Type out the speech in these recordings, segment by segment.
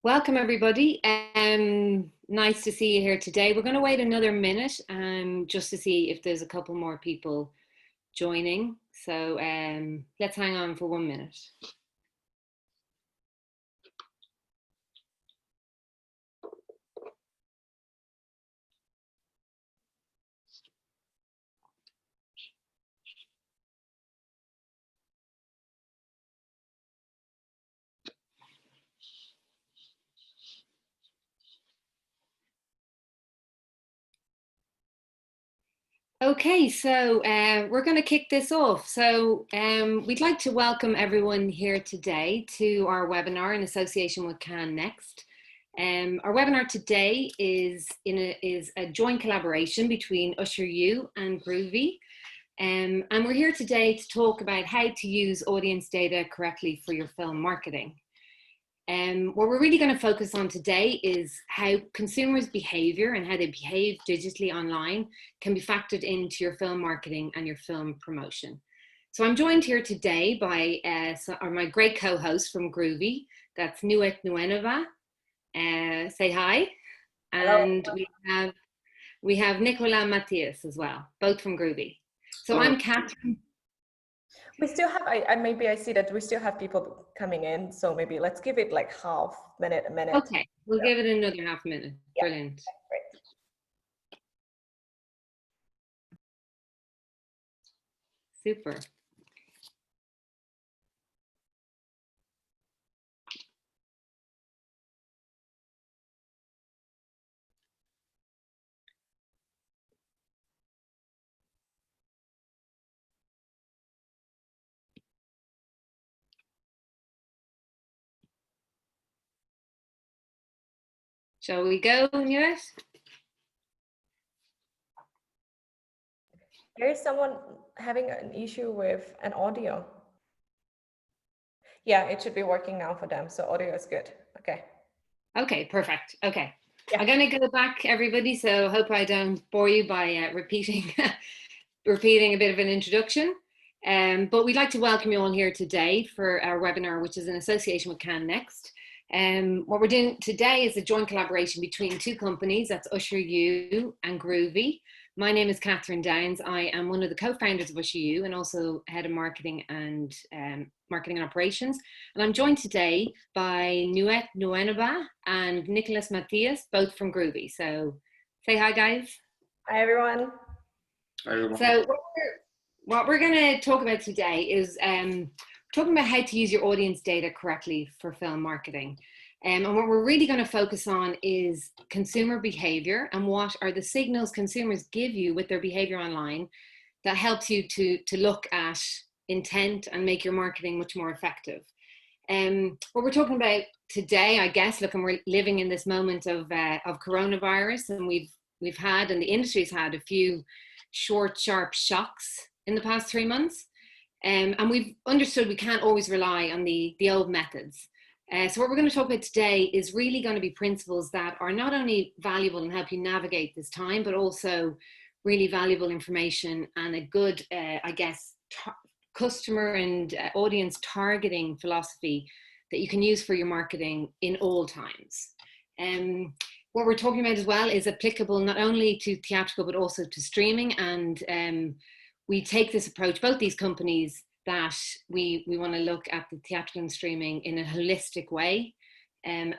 Welcome everybody. Nice to see you here today. We're going to wait another minute just to see if there's a couple more people joining. So let's hang on for 1 minute. Okay, so we're going to kick this off. So we'd like to welcome everyone here today to our webinar in association with Can Next. Our webinar today is a joint collaboration between Usheru and Gruvi. And we're here today to talk about how to use audience data correctly for your film marketing. What we're really going to focus on today is how consumers' behavior and how they behave digitally online can be factored into your film marketing and your film promotion. So I'm joined here today by my great co-host from Gruvi, that's Nuet Nuenova. Say hi. And hello. we have Nicolas Matthias as well, both from Gruvi. So I'm Catherine. We still have, maybe I see that we still have people coming in, so maybe let's give it like a minute. Okay, we'll give it another half minute. Yeah. Brilliant. Great. Super. Shall we go, Nuet? There is someone having an issue with an audio. Yeah, it should be working now for them, so audio is good. Okay. Okay, perfect. Okay. Yeah. I'm going to go back, everybody, so hope I don't bore you by repeating a bit of an introduction. But we'd like to welcome you all here today for our webinar, which is in association with Can Next. What we're doing today is a joint collaboration between two companies, that's Usheru and Gruvi. My name is Catherine Downs. I am one of the co-founders of Usheru and also head of marketing and operations. And I'm joined today by Nuet Nuenova and Nicolas Matthias, both from Gruvi. So say hi, guys. Hi, everyone. Hi, everyone. So what we're going to talk about today is talking about how to use your audience data correctly for film marketing. And what we're really going to focus on is consumer behavior and what are the signals consumers give you with their behavior online that helps you to look at intent and make your marketing much more effective. What we're talking about today, I guess, look, and we're living in this moment of coronavirus, and we've had, and the industry's had a few short, sharp shocks in the past 3 months. And we've understood we can't always rely on the old methods. So what we're going to talk about today is really going to be principles that are not only valuable and help you navigate this time, but also really valuable information and a good, I guess, customer and audience targeting philosophy that you can use for your marketing in all times. What we're talking about as well is applicable not only to theatrical, but also to streaming. And we take this approach, both these companies, that we want to look at the theatrical and streaming in a holistic way. And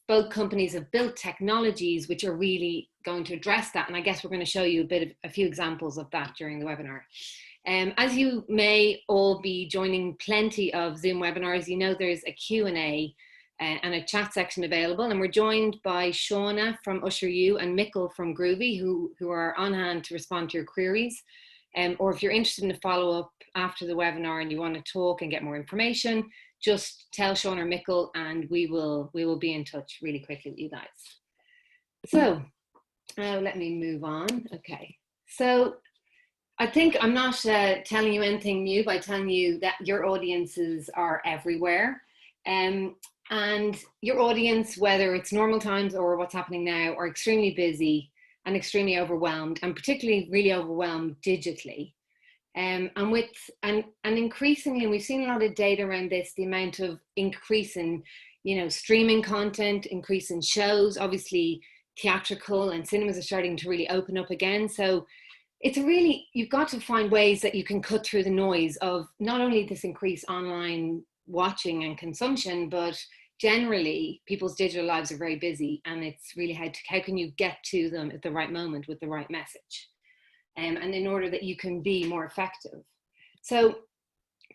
both companies have built technologies which are really going to address that. And I guess we're going to show you a few examples of that during the webinar. As you may all be joining plenty of Zoom webinars, you know there's a Q&A and a chat section available. And we're joined by Shauna from Usheru and Mikkel from Gruvi, who are on hand to respond to your queries. Or if you're interested in a follow-up after the webinar and you want to talk and get more information, just tell Sean or Mikkel and we will be in touch really quickly with you guys. So let me move on. Okay, so I think I'm not telling you anything new by telling you that your audiences are everywhere. And your audience, whether it's normal times or what's happening now, are extremely busy and extremely overwhelmed, and particularly really overwhelmed digitally. And increasingly, and we've seen a lot of data around this, the amount of increase in, streaming content, increase in shows. Obviously, theatrical and cinemas are starting to really open up again. So you've got to find ways that you can cut through the noise of not only this increased online watching and consumption, but generally people's digital lives are very busy, and it's really how can you get to them at the right moment with the right message, and in order that you can be more effective. So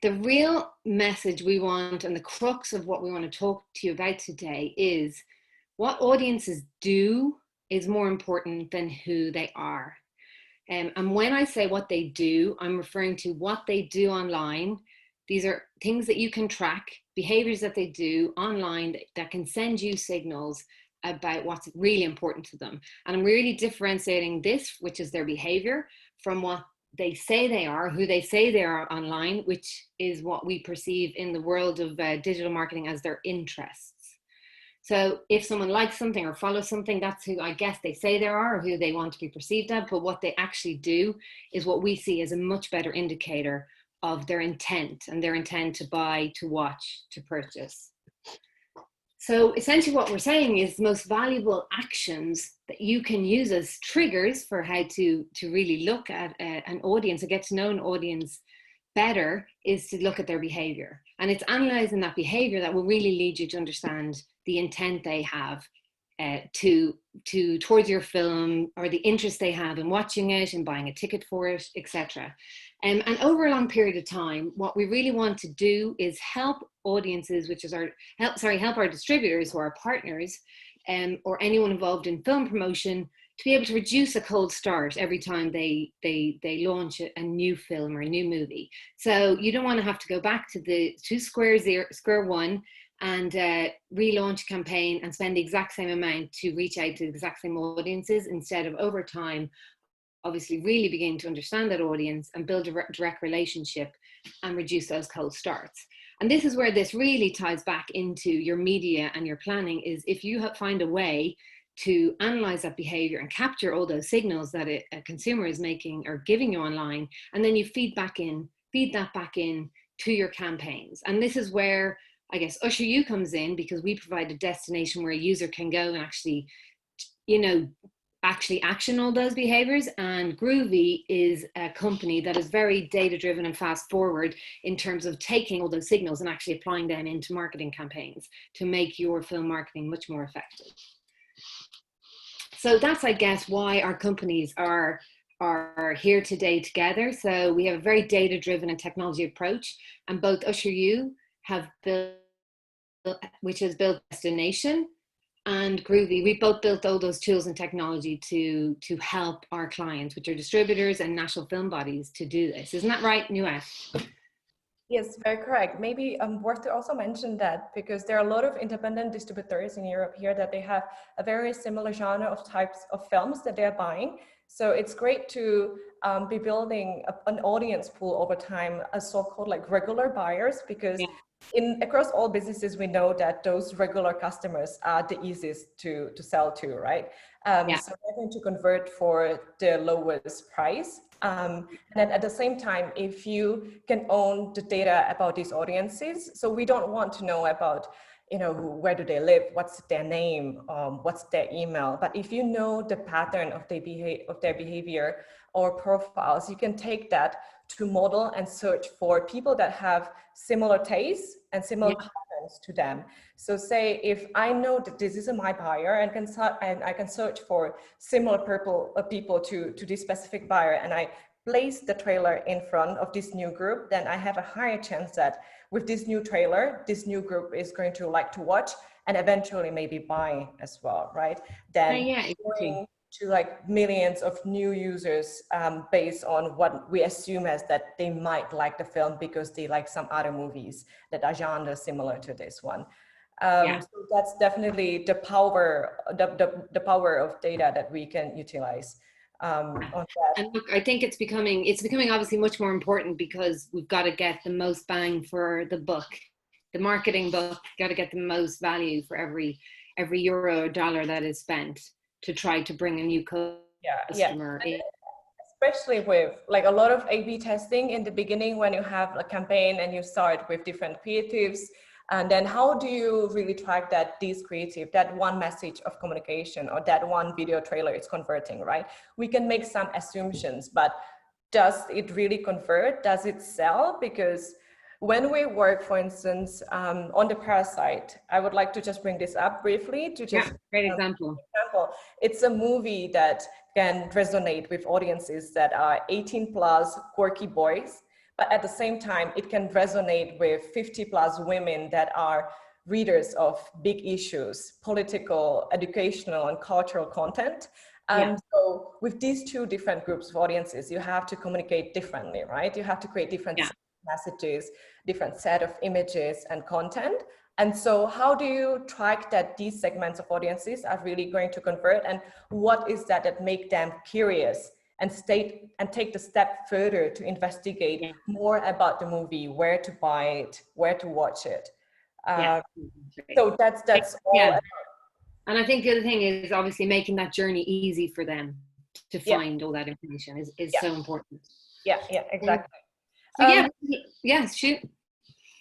the real message we want, and the crux of what we want to talk to you about today, is what audiences do is more important than who they are. And when I say what they do, I'm referring to what they do online. These are things that you can track, behaviors that they do online that can send you signals about what's really important to them. And I'm really differentiating this, which is their behavior, from what they say they are, who they say they are online, which is what we perceive in the world of digital marketing as their interests. So if someone likes something or follows something, that's who I guess they say they are, or who they want to be perceived as. But what they actually do is what we see as a much better indicator of their intent, and their intent to buy, to watch, to purchase. So essentially what we're saying is the most valuable actions that you can use as triggers for how to really look at an audience, and get to know an audience better, is to look at their behavior. And it's analyzing that behavior that will really lead you to understand the intent they have towards your film, or the interest they have in watching it and buying a ticket for it, etc. And over a long period of time, what we really want to do is help audiences, which is help our distributors, who are partners, or anyone involved in film promotion, to be able to reduce a cold start every time they launch a new film or a new movie. So you don't want to have to go back to square one and relaunch a campaign and spend the exact same amount to reach out to the exact same audiences, instead of over time, obviously really begin to understand that audience and build a direct relationship and reduce those cold starts. And this is where this really ties back into your media and your planning, is if you find a way to analyze that behavior and capture all those signals that a consumer is making or giving you online, and then you feed that back in to your campaigns. And this is where I guess UsherU comes in, because we provide a destination where a user can go and actually action all those behaviors. And Gruvi is a company that is very data driven and fast forward in terms of taking all those signals and actually applying them into marketing campaigns to make your film marketing much more effective. So that's, I guess, why our companies are here today together. So we have a very data driven and technology approach, and both UsherU have built, which has built Destination, and Gruvi, we both built all those tools and technology to help our clients, which are distributors and national film bodies, to do this. Isn't that right, Nuet? Yes, very correct. Maybe worth to also mention that, because there are a lot of independent distributors in Europe here, that they have a very similar genre of types of films that they're buying. So it's great to be building an audience pool over time, as so-called like regular buyers, because across all businesses, we know that those regular customers are the easiest to sell to, right? So they're going to convert for the lowest price. And then at the same time, if you can own the data about these audiences, so we don't want to know about, where do they live, what's their name, what's their email. But if you know the pattern of their behavior or profiles, you can take that to model and search for people that have similar tastes and similar patterns to them. So say if I know that this is my buyer, and I can search for similar people to this specific buyer, and I place the trailer in front of this new group, then I have a higher chance that with this new trailer, this new group is going to like to watch and eventually maybe buy as well, right? Then going to like millions of new users based on what we assume as that they might like the film because they like some other movies that are genre similar to this one. So that's definitely the power, the power of data that we can utilize. On that. And look, I think it's becoming obviously much more important, because we've got to get the most bang for the buck. The marketing buck, got to get the most value for every euro or dollar that is spent to try to bring a new customer in. especially with like a lot of A/B testing in the beginning when you have a campaign and you start with different creatives. And then how do you really track that these creative, that one message of communication or that one video trailer is converting, right? We can make some assumptions, but does it really convert? Does it sell? Because when we work, for instance, on The Parasite, I would like to just bring this up briefly to just great example. It's a movie that can resonate with audiences that are 18 plus quirky boys, but at the same time, it can resonate with 50 plus women that are readers of big issues, political, educational, and cultural content. And so with these two different groups of audiences, you have to communicate differently, right? You have to create different messages, different set of images and content. And so how do you track that these segments of audiences are really going to convert, and what is that make them curious and take the step further to investigate more about the movie, where to buy it, where to watch it. So that's all. And I think the other thing is obviously making that journey easy for them to find all that information is so important. Yeah, exactly. So shoot.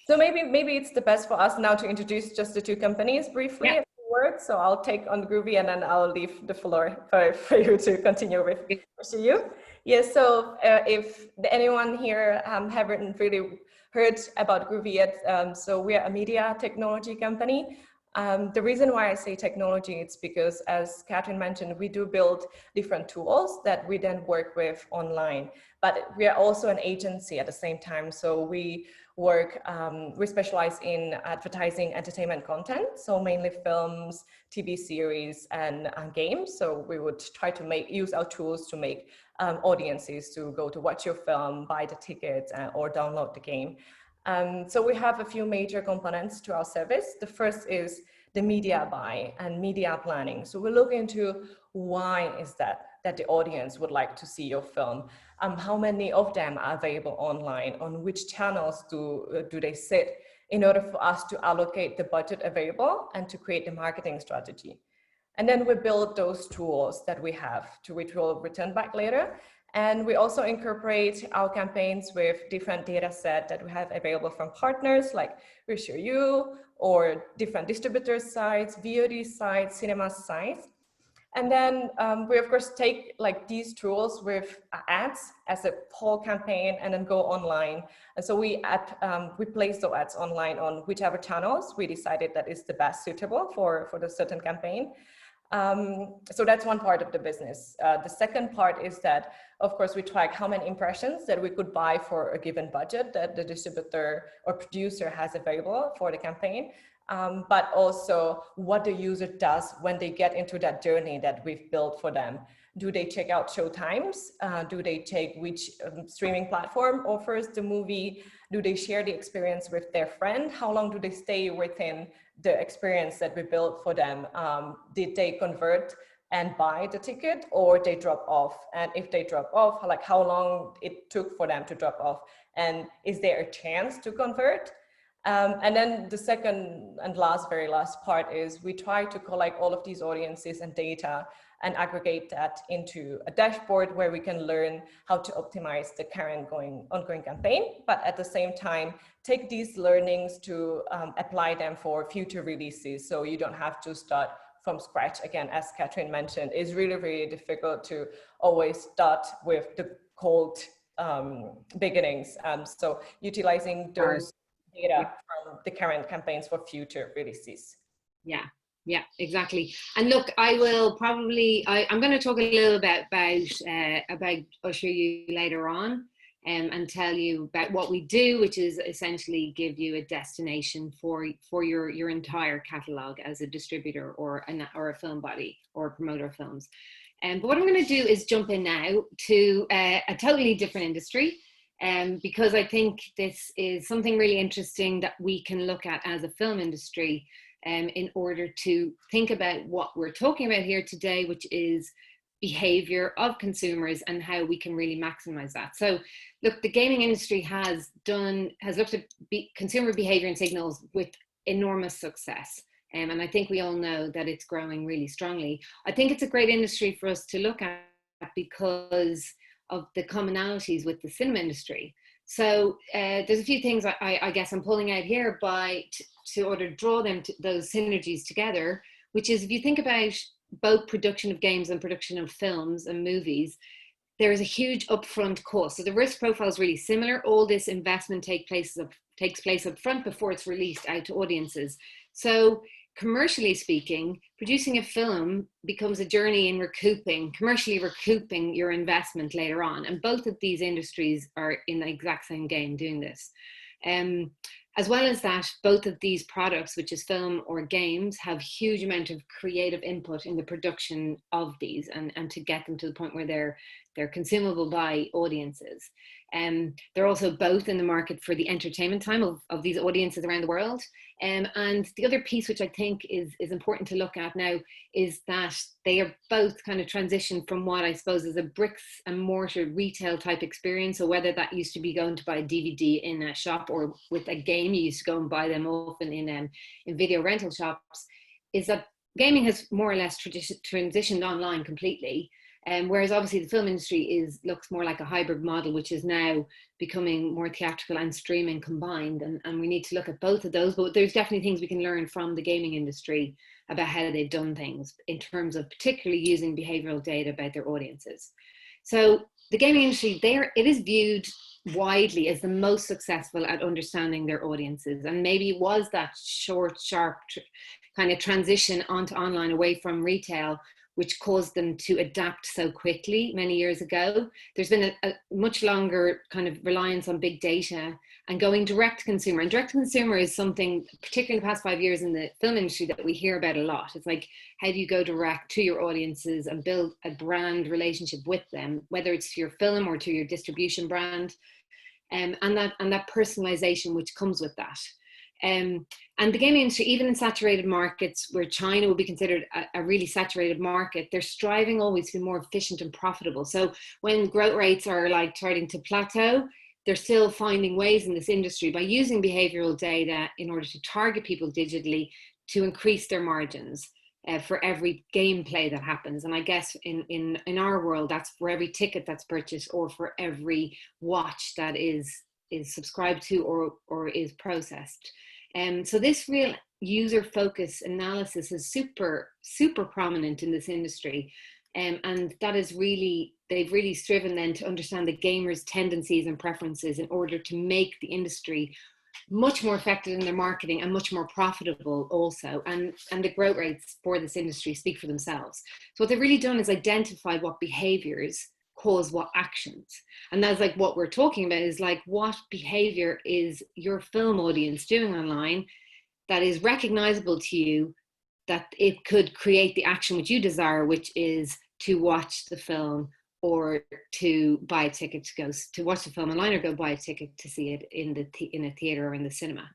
So maybe it's the best for us now to introduce just the two companies briefly, a few words. So I'll take on Gruvi and then I'll leave the floor for you to continue with you. Yeah, so if anyone here haven't really heard about Gruvi yet, so we're a media technology company. The reason why I say technology, it's because, as Catherine mentioned, we do build different tools that we then work with online, but we are also an agency at the same time. So we work, we specialize in advertising entertainment content, so mainly films, TV series, and games. So we would try to use our tools to make audiences to go to watch your film, buy the tickets, or download the game. So we have a few major components to our service. The first is the media buy and media planning. So we look into why is that the audience would like to see your film. How many of them are available online? On which channels do they sit, in order for us to allocate the budget available and to create the marketing strategy. And then we build those tools that we have, to which we'll return back later. And we also incorporate our campaigns with different data set that we have available from partners like OBSERVIN or different distributor sites, VOD sites, cinema sites. And then we of course take like these tools with ads as a whole campaign and then go online. And so we place those ads online on whichever channels we decided that is the best suitable for the certain campaign. So that's one part of the business. The second part is that, of course, we track how many impressions that we could buy for a given budget that the distributor or producer has available for the campaign, but also what the user does when they get into that journey that we've built for them. Do they check out showtimes? Do they check which streaming platform offers the movie? Do they share the experience with their friend? How long do they stay within the experience that we built for them? Did they convert and buy the ticket, or they drop off? And if they drop off, like how long it took for them to drop off? And is there a chance to convert? And then the second and very last part is we try to collect all of these audiences and data and aggregate that into a dashboard where we can learn how to optimize the current ongoing campaign, but at the same time, take these learnings to apply them for future releases. So you don't have to start from scratch. Again, as Catherine mentioned, it's really, really difficult to always start with the cold beginnings. So utilizing those data from the current campaigns for future releases. Yeah, exactly. And look, I will probably, I'm going to talk a little bit about OBSERVIN later on, and tell you about what we do, which is essentially give you a destination for your entire catalogue as a distributor or a film body or a promoter of films. But what I'm going to do is jump in now to a totally different industry. Because I think this is something really interesting that we can look at as a film industry in order to think about what we're talking about here today, which is behavior of consumers and how we can really maximize that. So look, the gaming industry has looked at consumer behavior and signals with enormous success. And I think we all know that it's growing really strongly. I think it's a great industry for us to look at because of the commonalities with the cinema industry. So there's a few things I guess I'm pulling out here to order to draw them to those synergies together, which is if you think about both production of games and production of films and movies, there is a huge upfront cost. So the risk profile is really similar. All this investment takes place up front before it's released out to audiences. So commercially speaking, producing a film becomes a journey in commercially recouping your investment later on. And both of these industries are in the exact same game doing this. As well as that, both of these products, which is film or games, have huge amount of creative input in the production of these and to get them to the point where they're consumable by audiences. They're also both in the market for the entertainment time of these audiences around the world. And the other piece, which I think is important to look at now, is that they are both kind of transitioned from what I suppose is a bricks and mortar retail type experience. So whether that used to be going to buy a DVD in a shop, or with a game, you used to go and buy them often in video rental shops, is that gaming has more or less transitioned online completely. Whereas obviously the film industry looks more like a hybrid model, which is now becoming more theatrical and streaming combined. And we need to look at both of those, but there's definitely things we can learn from the gaming industry about how they've done things in terms of particularly using behavioral data about their audiences. So the gaming industry, it is viewed widely as the most successful at understanding their audiences. And maybe it was that short, sharp kind of transition onto online away from retail which caused them to adapt so quickly many years ago. There's been a much longer kind of reliance on big data and going direct to consumer. And direct to consumer is something, particularly in the past 5 years in the film industry, that we hear about a lot. It's like, how do you go direct to your audiences and build a brand relationship with them, whether it's to your film or to your distribution brand, and that personalization which comes with that. And the gaming industry, even in saturated markets where China would be considered a really saturated market, they're striving always to be more efficient and profitable. So when growth rates are like starting to plateau, they're still finding ways in this industry by using behavioral data in order to target people digitally to increase their margins for every gameplay that happens. And I guess in our world, that's for every ticket that's purchased or for every watch that is subscribed to or is processed. So this real user focus analysis is super, super prominent in this industry. And that is really, they've really striven then to understand the gamers' tendencies and preferences in order to make the industry much more effective in their marketing and much more profitable also. And the growth rates for this industry speak for themselves. So what they've really done is identify what behaviors cause what actions. And that's like what we're talking about, is like, what behavior is your film audience doing online that is recognizable to you, that it could create the action which you desire, which is to watch the film or to buy a ticket to go to watch the film online, or go buy a ticket to see it in a theater or in the cinema.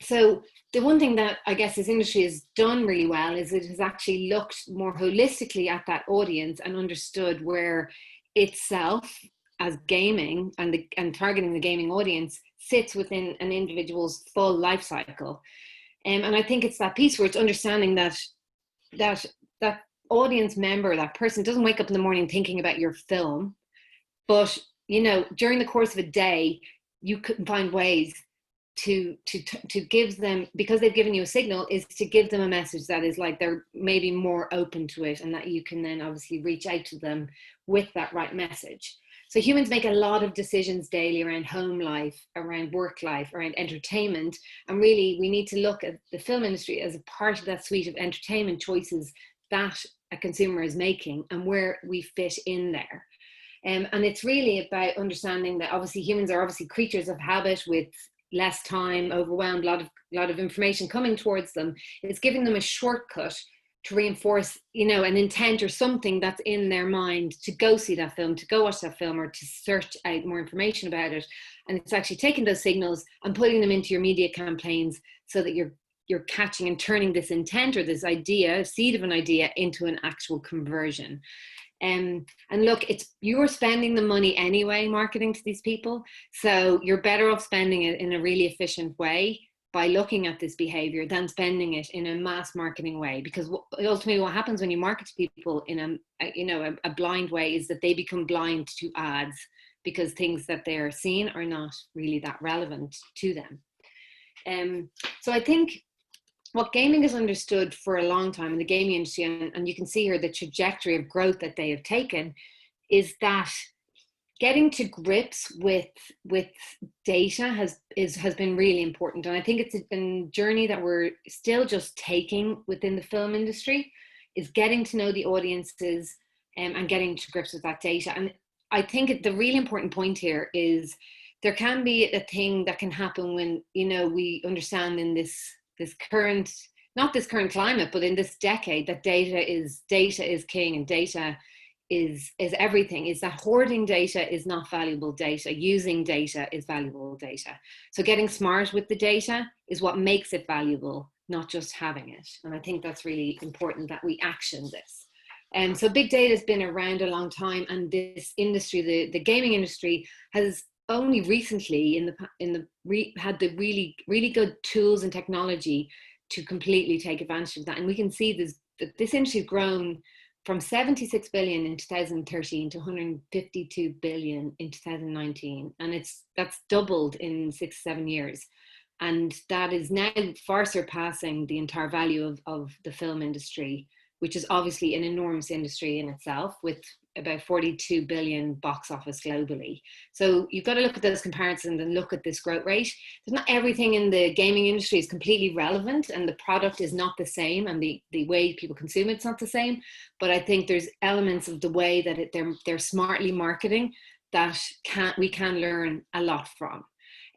So the one thing that I guess this industry has done really well is it has actually looked more holistically at that audience and understood where itself as gaming and targeting the gaming audience sits within an individual's full life cycle. And I think it's that piece where it's understanding that audience member, that person doesn't wake up in the morning thinking about your film, but during the course of a day, you could find ways to give them, because they've given you a signal, is to give them a message that is like they're maybe more open to it, and that you can then obviously reach out to them with that right message. So humans make a lot of decisions daily around home life, around work life, around entertainment, and really we need to look at the film industry as a part of that suite of entertainment choices that a consumer is making and where we fit in there. And it's really about understanding that obviously humans are obviously creatures of habit with less time, overwhelmed, a lot of information coming towards them. It's giving them a shortcut to reinforce, an intent or something that's in their mind to go see that film, to go watch that film, or to search out more information about it. And it's actually taking those signals and putting them into your media campaigns so that you're catching and turning this intent or this idea, seed of an idea, into an actual conversion. And look, you're spending the money anyway marketing to these people, so you're better off spending it in a really efficient way by looking at this behavior than spending it in a mass marketing way. Because ultimately what happens when you market to people in a blind way is that they become blind to ads, because things that they're seeing are not really that relevant to them. So I think what gaming has understood for a long time in the gaming industry, and you can see here the trajectory of growth that they have taken, is that getting to grips with data has been really important. And I think it's a journey that we're still just taking within the film industry, is getting to know the audiences and getting to grips with that data. And I think the really important point here is there can be a thing that can happen when, we understand in this current, not this current climate, but in this decade, that data is king and data is everything, is that hoarding data is not valuable data. Using data is valuable data. So getting smart with the data is what makes it valuable, not just having it. And I think that's really important that we action this. And so big data has been around a long time, and this industry, the gaming industry, has only recently had the really good tools and technology to completely take advantage of that. And we can see this industry has grown from 76 billion in 2013 to 152 billion in 2019. And that's doubled in 6-7 years. And that is now far surpassing the entire value of the film industry, which is obviously an enormous industry in itself, with about 42 billion box office globally. So you've got to look at those comparisons and look at this growth rate. Not everything in the gaming industry is completely relevant, and the product is not the same, and the way people consume it's not the same. But I think there's elements of the way that they're smartly marketing that we can learn a lot from.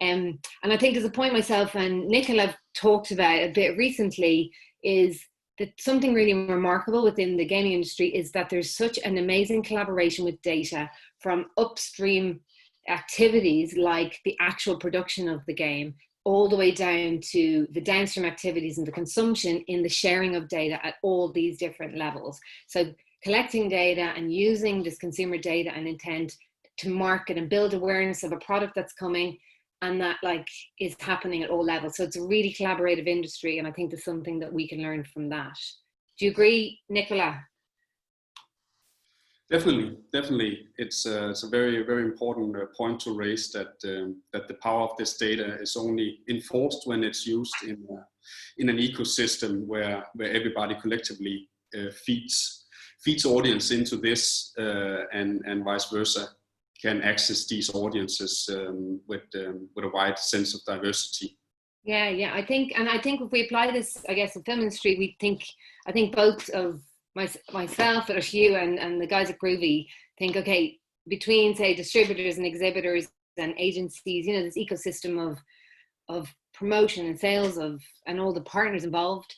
And I think there's a point myself and Nicola have talked about a bit recently, is that something really remarkable within the gaming industry is that there's such an amazing collaboration with data from upstream activities like the actual production of the game, all the way down to the downstream activities and the consumption in the sharing of data at all these different levels. So collecting data and using this consumer data and intent to market and build awareness of a product that's coming, and that is happening at all levels. So it's a really collaborative industry, and I think there's something that we can learn from that. Do you agree, Nicola? Definitely. It's a very, very important point to raise, that the power of this data is only enforced when it's used in an ecosystem where everybody collectively feeds audience into this, and vice versa, can access these audiences with a wide sense of diversity. Yeah. I think if we apply this, I guess, the film industry, I think both of myself, Usheru, and the guys at Gruvi think, okay, between say distributors and exhibitors and agencies, this ecosystem of promotion and sales and all the partners involved,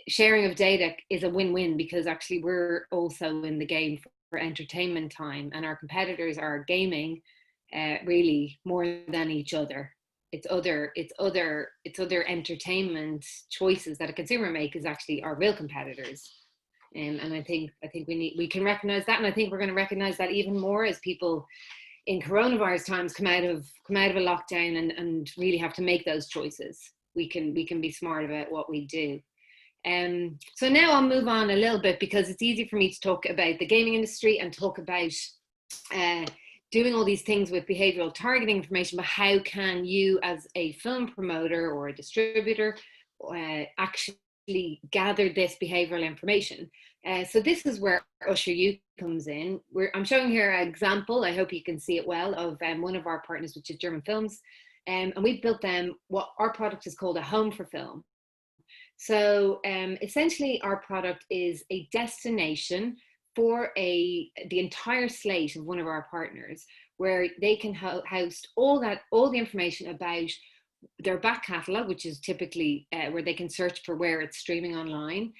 sharing of data is a win-win, because actually we're also in the game for entertainment time, and our competitors are gaming really more than each other. It's other entertainment choices that a consumer make is actually our real competitors. And I think we can recognize that, and I think we're going to recognize that even more as people in coronavirus times come out of a lockdown and really have to make those choices. We can be smart about what we do. So now I'll move on a little bit, because it's easy for me to talk about the gaming industry and talk about doing all these things with behavioral targeting information, but how can you as a film promoter or a distributor actually gather this behavioral information? So this is where Usheru comes in. I'm showing here an example, I hope you can see it well, of one of our partners, which is German Films. And we've built them what our product is called a home for film. So essentially our product is a destination for the entire slate of one of our partners, where they can host all the information about their back catalogue, which is typically where they can search for where it's streaming online,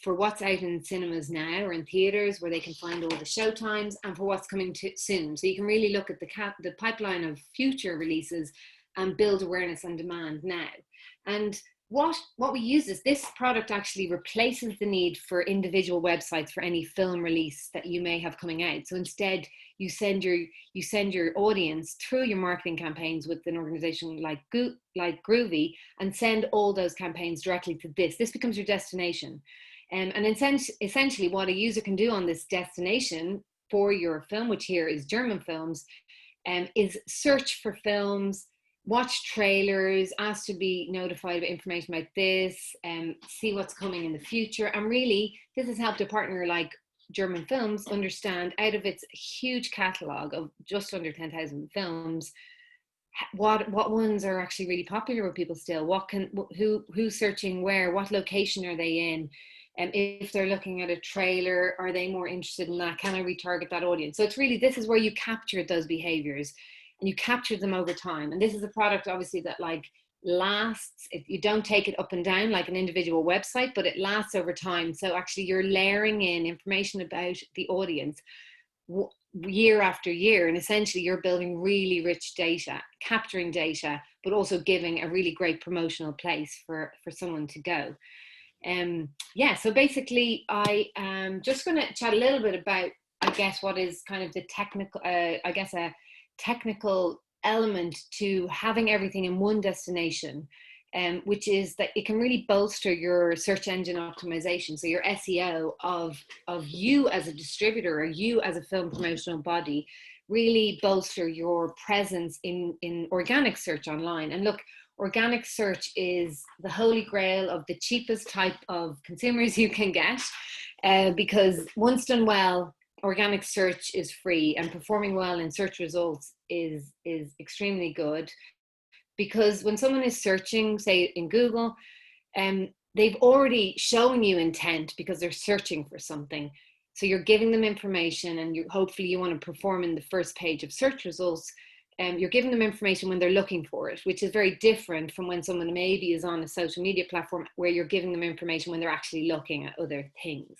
for what's out in cinemas now or in theaters, where they can find all the show times, and for what's coming soon. So you can really look at the pipeline of future releases and build awareness and demand now. And what we use is this product actually replaces the need for individual websites for any film release that you may have coming out. So instead, you send your audience through your marketing campaigns with an organization like Gruvi, and send all those campaigns directly to this. This becomes your destination. And essentially what a user can do on this destination for your film, which here is German films, is search for films, watch trailers, ask to be notified of information about this, see what's coming in the future. And really, this has helped a partner like German Films understand, out of its huge catalogue of just under 10,000 films, what ones are actually really popular with people still, who's searching where, what location are they in, and if they're looking at a trailer, are they more interested in that? Can I retarget that audience? So it's really, this is where you capture those behaviors and you capture them over time. And this is a product obviously that like lasts. You don't take it up and down like an individual website, but it lasts over time. So actually you're layering in information about the audience year after year, and essentially you're building really rich data, capturing data, but also giving a really great promotional place for someone to go. Yeah, so basically I am just going to chat a little bit about, I guess, what is kind of the technical, I guess a technical element to having everything in one destination, which is that it can really bolster your search engine optimization. So your SEO of you as a distributor or you as a film promotional body, really bolster your presence in organic search online. And look, organic search is the holy grail of the cheapest type of consumers you can get, because once done well, organic search is free, and performing well in search results is extremely good. Because when someone is searching, say in Google, they've already shown you intent because they're searching for something. So you're giving them information, and hopefully you want to perform in the first page of search results. You're giving them information when they're looking for it, which is very different from when someone maybe is on a social media platform where you're giving them information when they're actually looking at other things.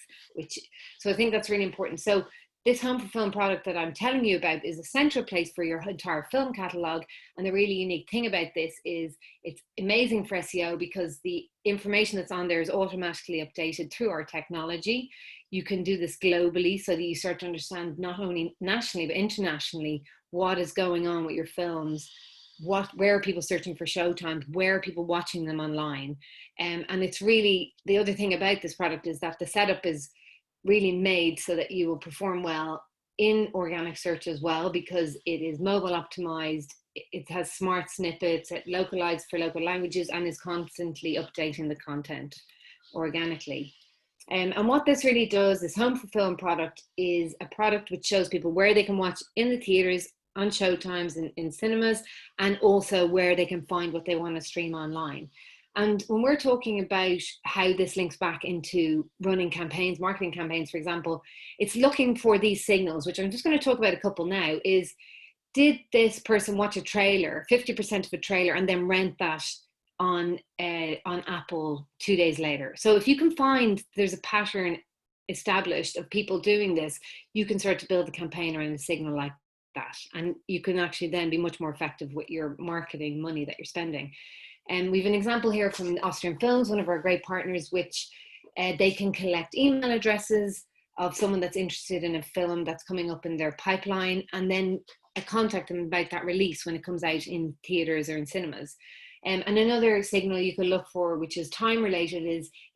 So I think that's really important. So this home for film product that I'm telling you about is a central place for your entire film catalog. And the really unique thing about this is it's amazing for SEO because the information that's on there is automatically updated through our technology. You can do this globally so that you start to understand not only nationally, but internationally, what is going on with your films, where are people searching for showtimes, where are people watching them online. And it's really, the other thing about this product is that the setup is really made so that you will perform well in organic search as well, because it is mobile optimized, it has smart snippets, it localized for local languages, and is constantly updating the content organically. And what this really does, this home for film product, is a product which shows people where they can watch in the theaters, on showtimes, in cinemas, and also where they can find what they want to stream online. And when we're talking about how this links back into running campaigns, marketing campaigns, for example, it's looking for these signals, which I'm just going to talk about a couple now, is did this person watch a trailer, 50% of a trailer, and then rent that on Apple 2 days later? So if you can find there's a pattern established of people doing this, you can start to build a campaign around a signal like that. And you can actually then be much more effective with your marketing money that you're spending. And we have an example here from Austrian Films, one of our great partners, which they can collect email addresses of someone that's interested in a film that's coming up in their pipeline, and then contact them about that release when it comes out in theaters or in cinemas. And another signal you could look for, which is time related,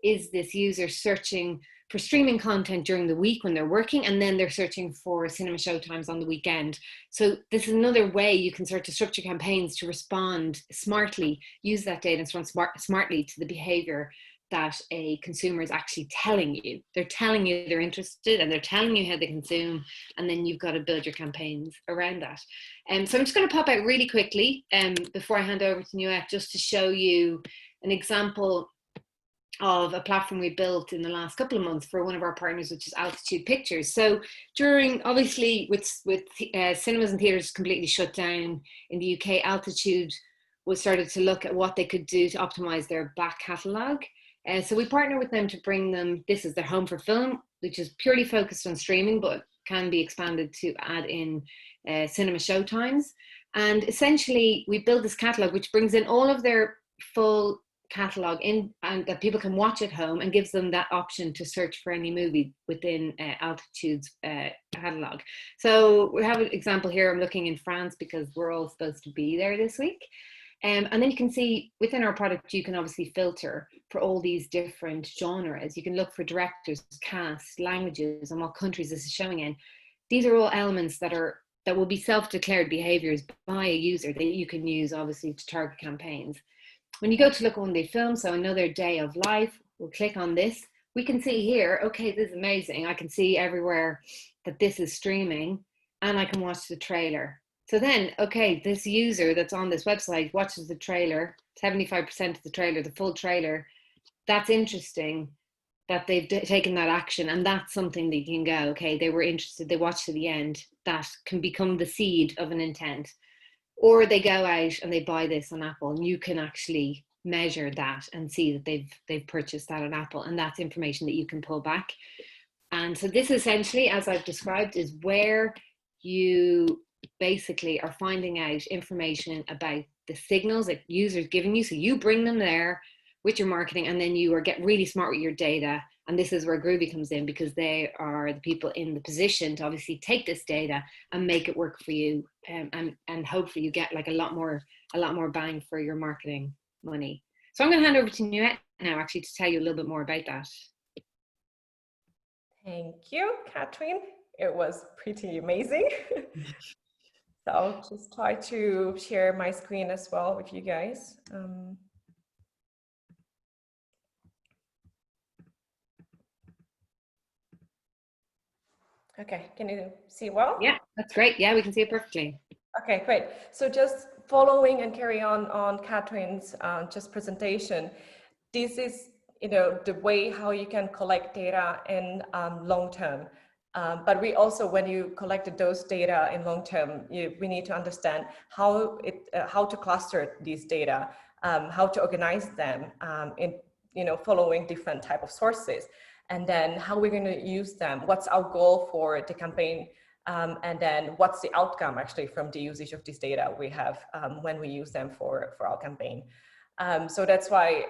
is this user searching for streaming content during the week when they're working, and then they're searching for cinema showtimes on the weekend. So this is another way you can start to structure campaigns to respond smartly, use that data and respond smartly to the behavior that a consumer is actually telling you. They're telling you they're interested, and they're telling you how they consume, and then you've got to build your campaigns around that. So I'm just going to pop out really quickly before I hand over to Nuet, just to show you an example of a platform we built in the last couple of months for one of our partners, which is Altitude Pictures. So during, obviously with cinemas and theaters completely shut down in the UK, Altitude was started to look at what they could do to optimize their back catalogue. So we partner with them to bring them, this is their home for film, which is purely focused on streaming, but can be expanded to add in cinema showtimes. And essentially we build this catalogue, which brings in all of their full catalog in, and that people can watch at home, and gives them that option to search for any movie within Altitude's catalog. So we have an example here. I'm looking in France because we're all supposed to be there this week. And then you can see within our product, you can obviously filter for all these different genres. You can look for directors, cast, languages, and what countries this is showing in. These are all elements that will be self-declared behaviors by a user that you can use obviously to target campaigns. When you go to look on the film, so another day of life, we'll click on this. We can see here, okay, this is amazing. I can see everywhere that this is streaming, and I can watch the trailer. So then, okay, this user that's on this website watches the trailer, 75% of the trailer, the full trailer. That's interesting that they've taken that action, and that's something that you can go, okay, they were interested, they watched to the end. That can become the seed of an intent. Or they go out and they buy this on Apple, and you can actually measure that and see that they've purchased that on Apple, and that's information that you can pull back. And so this essentially, as I've described, is where you basically are finding out information about the signals that users giving you. So you bring them there with your marketing, and then you get really smart with your data. And this is where Gruvi comes in, because they are the people in the position to obviously take this data and make it work for you, and hopefully you get like a lot more bang for your marketing money. So I'm going to hand over to Nuette now, actually, to tell you a little bit more about that. Thank you, Catherine. It was pretty amazing. So I'll just try to share my screen as well with you guys. Okay, can you see well? Yeah, that's great. Yeah, we can see it perfectly. Okay, great. So just following and carry on Catherine's just presentation, this is the way how you can collect data in long term. But we also, when you collected those data in long term, we need to understand how to cluster these data, how to organize them in following different type of sources, and then how we're going to use them. What's our goal for the campaign? And then what's the outcome actually from the usage of this data we have when we use them for our campaign. So that's why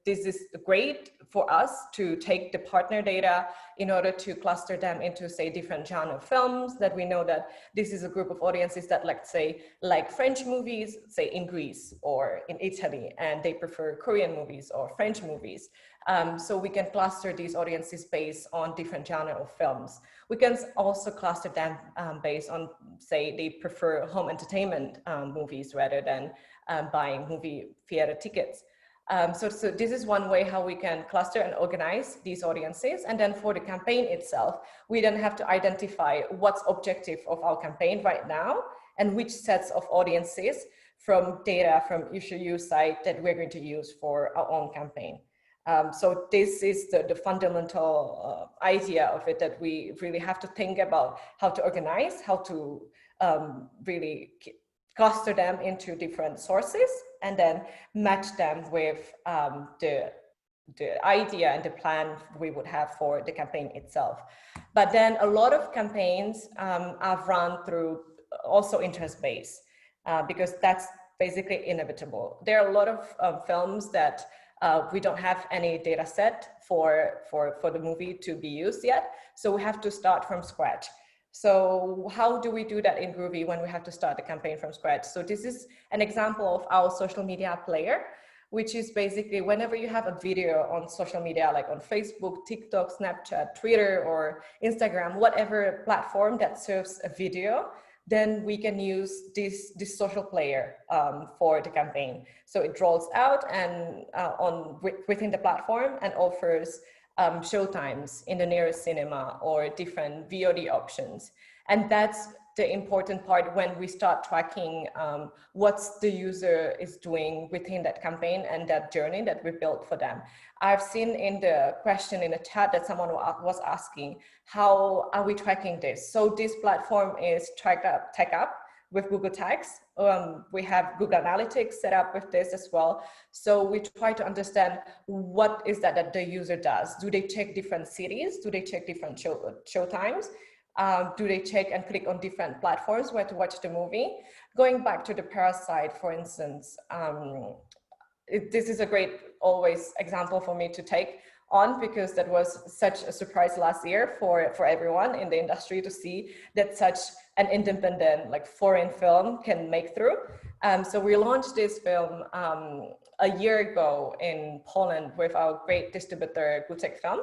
this is great for us to take the partner data in order to cluster them into, say, different genre films that we know that this is a group of audiences that, let's say, like French movies, say in Greece or in Italy, and they prefer Korean movies or French movies. So we can cluster these audiences based on different genre of films. We can also cluster them based on, say, they prefer home entertainment movies rather than buying movie theater tickets. So this is one way how we can cluster and organize these audiences. And then for the campaign itself, we then have to identify what's objective of our campaign right now and which sets of audiences from data from Usheru site that we're going to use for our own campaign. So this is the fundamental idea of it, that we really have to think about how to organize, how to really cluster them into different sources, and then match them with the idea and the plan we would have for the campaign itself. But then a lot of campaigns are run through also interest-based, because that's basically inevitable. There are a lot of films that we don't have any data set for the movie to be used yet, so we have to start from scratch. So how do we do that in Gruvi when we have to start the campaign from scratch? So this is an example of our social media player, which is basically whenever you have a video on social media, like on Facebook, TikTok, Snapchat, Twitter, or Instagram, whatever platform that serves a video, then we can use this social player for the campaign. So it rolls out and within the platform and offers showtimes in the nearest cinema or different VOD options. And that's the important part when we start tracking what the user is doing within that campaign and that journey that we built for them. I've seen in the question in the chat that someone was asking, how are we tracking this? So this platform is tag up with Google Tags. We have Google Analytics set up with this as well. So we try to understand what is that the user does. Do they check different cities? Do they check different showtimes? Do they check and click on different platforms where to watch the movie? Going back to the Parasite, for instance, this is a great always example for me to take on, because that was such a surprise last year for everyone in the industry to see that such an independent, like, foreign film can make through. So we launched this film a year ago in Poland with our great distributor Gruvi Film.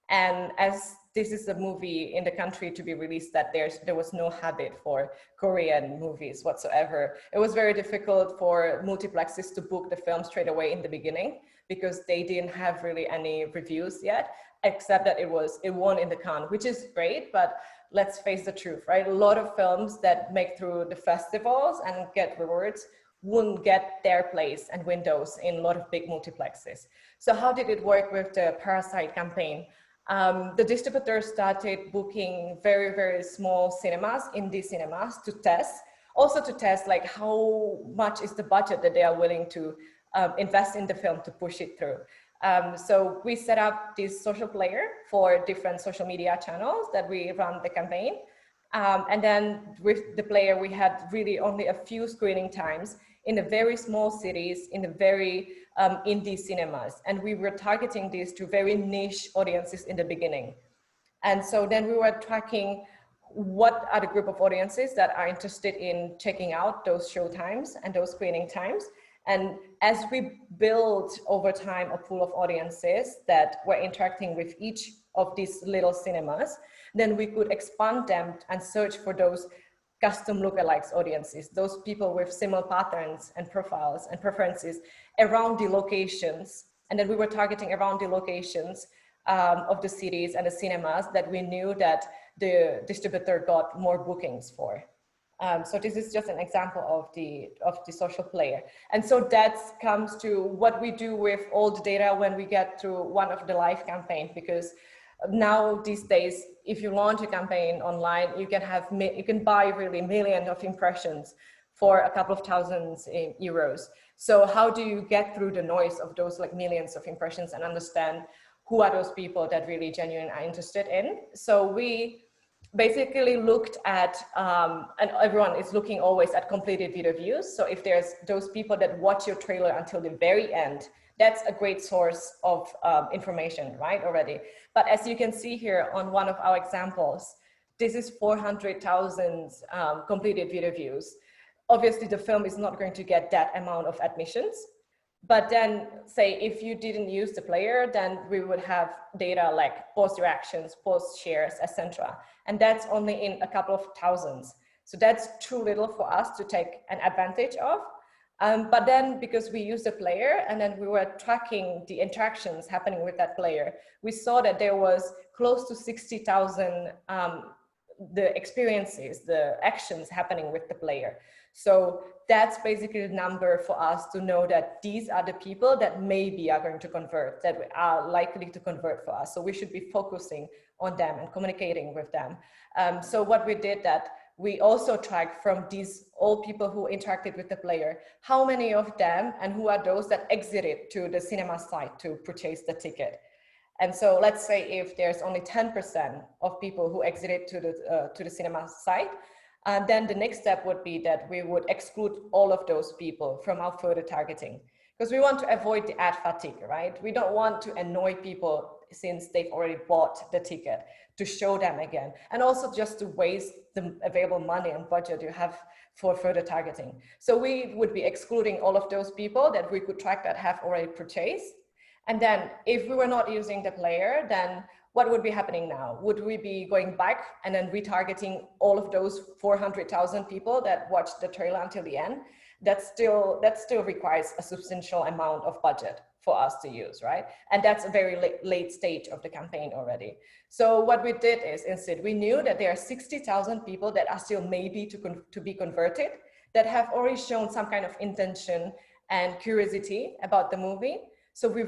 And as this is a movie in the country to be released that there was no habit for Korean movies whatsoever, it was very difficult for multiplexes to book the film straight away in the beginning, because they didn't have really any reviews yet, except that it won in the Cannes, which is great. But let's face the truth, right? A lot of films that make through the festivals and get rewards wouldn't get their place and windows in a lot of big multiplexes. So how did it work with the Parasite campaign? The distributor started booking very, very small cinemas, indie cinemas, to test like how much is the budget that they are willing to invest in the film to push it through. So we set up this social player for different social media channels that we run the campaign. And then with the player, we had really only a few screening times in the very small cities, in the very indie cinemas. And we were targeting these to very niche audiences in the beginning. And so then we were tracking what are the group of audiences that are interested in checking out those show times and those screening times. And as we build over time a pool of audiences that were interacting with each of these little cinemas, then we could expand them and search for those custom lookalikes audiences, those people with similar patterns and profiles and preferences around the locations. And then we were targeting around the locations of the cities and the cinemas that we knew that the distributor got more bookings for. So this is just an example of the social player. And so that comes to what we do with all the data when we get to one of the live campaigns, because now these days, if you launch a campaign online, you can buy really millions of impressions for a couple of thousands euros. So how do you get through the noise of those like millions of impressions and understand who are those people that really genuinely are interested in? So we basically looked at, and everyone is looking always at completed video views. So if there's those people that watch your trailer until the very end, that's a great source of information, right, already. But as you can see here on one of our examples, this is 400,000 completed video views. Obviously, the film is not going to get that amount of admissions. But then, say, if you didn't use the player, then we would have data like post reactions, post shares, etc. And that's only in a couple of thousands. So that's too little for us to take an advantage of. But then, because we used the player and then we were tracking the interactions happening with that player, we saw that there was close to 60,000 the experiences, the actions happening with the player. So that's basically the number for us to know that these are the people that maybe are going to convert, that are likely to convert for us. So we should be focusing on them and communicating with them. So what we did that we also tracked from these all people who interacted with the player, how many of them and who are those that exited to the cinema site to purchase the ticket. And so let's say if there's only 10% of people who exited to the cinema site, then the next step would be that we would exclude all of those people from our further targeting, because we want to avoid the ad fatigue, right? We don't want to annoy people since they've already bought the ticket to show them again, and also just to waste the available money and budget you have for further targeting. So we would be excluding all of those people that we could track that have already purchased. And then if we were not using the player, then what would be happening now? Would we be going back and then retargeting all of those 400,000 people that watched the trailer until the end? That still requires a substantial amount of budget for us to use, right? And that's a very late stage of the campaign already. So what we did is instead, we knew that there are 60,000 people that are still maybe to be converted, that have already shown some kind of intention and curiosity about the movie. So we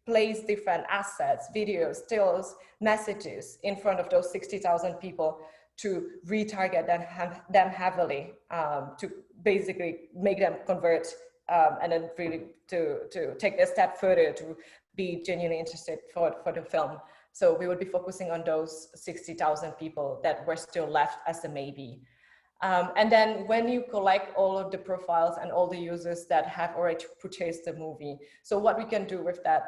place different assets, videos, stills, messages in front of those 60,000 people to retarget them heavily, to basically make them convert, and then really to take a step further to be genuinely interested for the film. So we would be focusing on those 60,000 people that were still left as a maybe. And then when you collect all of the profiles and all the users that have already purchased the movie, so what we can do with that,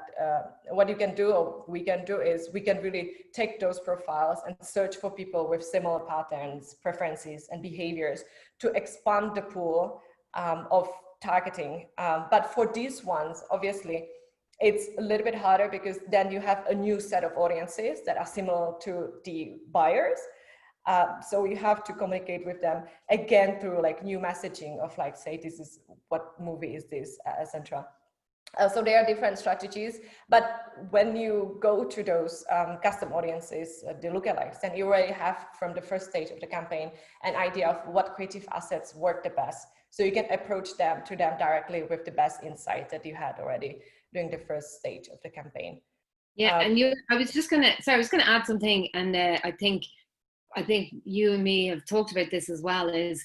what you can do or we can do is we can really take those profiles and search for people with similar patterns, preferences, and behaviors to expand the pool of targeting. But for these ones, obviously, it's a little bit harder because then you have a new set of audiences that are similar to the buyers. So you have to communicate with them again through like new messaging of like, say, this is what movie is this, etc. So there are different strategies, but when you go to those custom audiences, the lookalikes, then you already have from the first stage of the campaign an idea of what creative assets work the best. So you can approach them directly with the best insight that you had already during the first stage of the campaign. Yeah, and I was gonna add something, and I think you and me have talked about this as well, is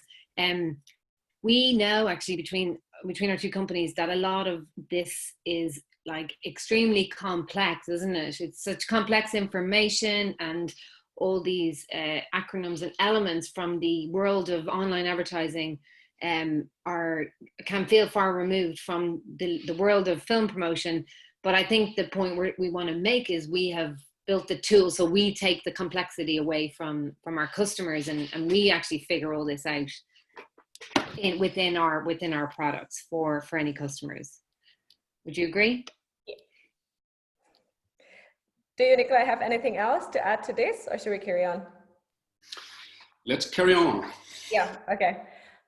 we know actually between our two companies that a lot of this is like extremely complex, isn't it? It's such complex information and all these acronyms and elements from the world of online advertising can feel far removed from the world of film promotion. But I think the point we want to make is we have built the tool so we take the complexity away from our customers, and we actually figure all this out within our products for any customers. Would you agree? Do you, Nikolai, have anything else to add to this, or should we carry on? Let's carry on. Yeah, okay.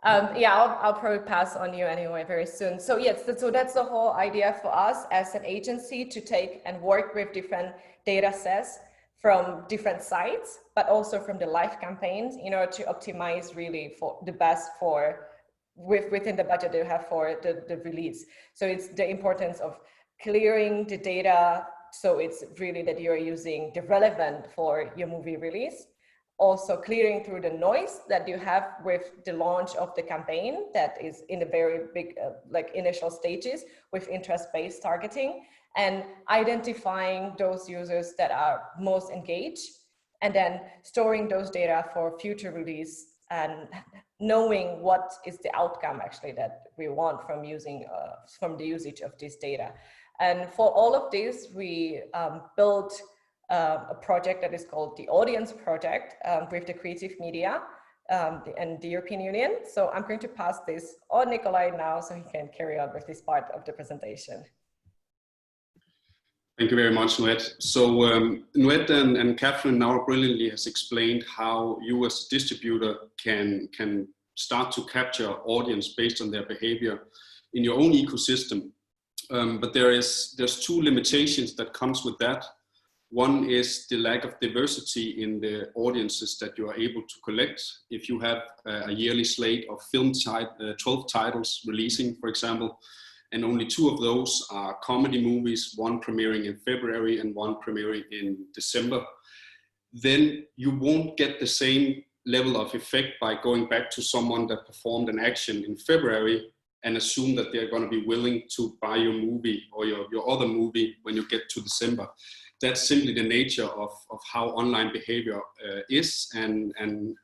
Yeah, I'll probably pass on you anyway very soon. So yes, so that's the whole idea for us as an agency, to take and work with different data sets from different sites, but also from the live campaigns in order to optimize really for the best within the budget they have for the release. So it's the importance of clearing the data, so it's really that you're using the relevant for your movie release. Also clearing through the noise that you have with the launch of the campaign that is in the very big like initial stages with interest-based targeting, and identifying those users that are most engaged, and then storing those data for future release and knowing what is the outcome actually that we want from using from the usage of this data. And for all of this, we built a project that is called the Audience Project with the creative media and the European Union. So I'm going to pass this on Nikolai now so he can carry on with this part of the presentation. Thank you very much, Nuet. So Nuet and Catherine now brilliantly has explained how you as a distributor can start to capture audience based on their behavior in your own ecosystem. But there's two limitations that comes with that. One is the lack of diversity in the audiences that you are able to collect. If you have a yearly slate of 12 titles releasing, for example, and only 2 of those are comedy movies, one premiering in February and one premiering in December, then you won't get the same level of effect by going back to someone that performed an action in February and assume that they're going to be willing to buy your movie or your other movie when you get to December. That's simply the nature of how online behavior is and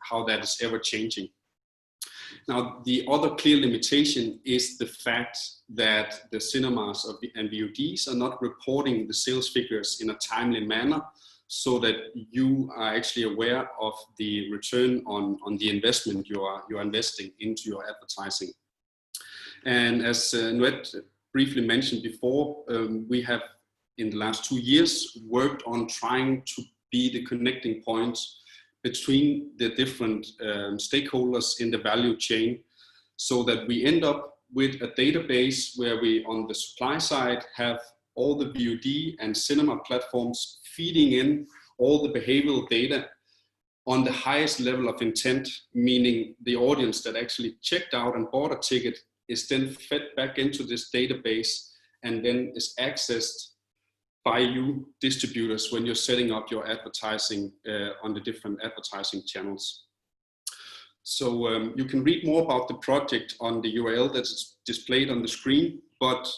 how that is ever changing. Now, the other clear limitation is the fact that the cinemas and VODs are not reporting the sales figures in a timely manner so that you are actually aware of the return on the investment you're investing into your advertising. And as Nuet briefly mentioned before, we have in the last 2 years worked on trying to be the connecting points between the different stakeholders in the value chain, so that we end up with a database where we on the supply side have all the VOD and cinema platforms feeding in all the behavioral data on the highest level of intent, meaning the audience that actually checked out and bought a ticket is then fed back into this database and then is accessed by you distributors when you're setting up your advertising on the different advertising channels. So you can read more about the project on the URL that's displayed on the screen, but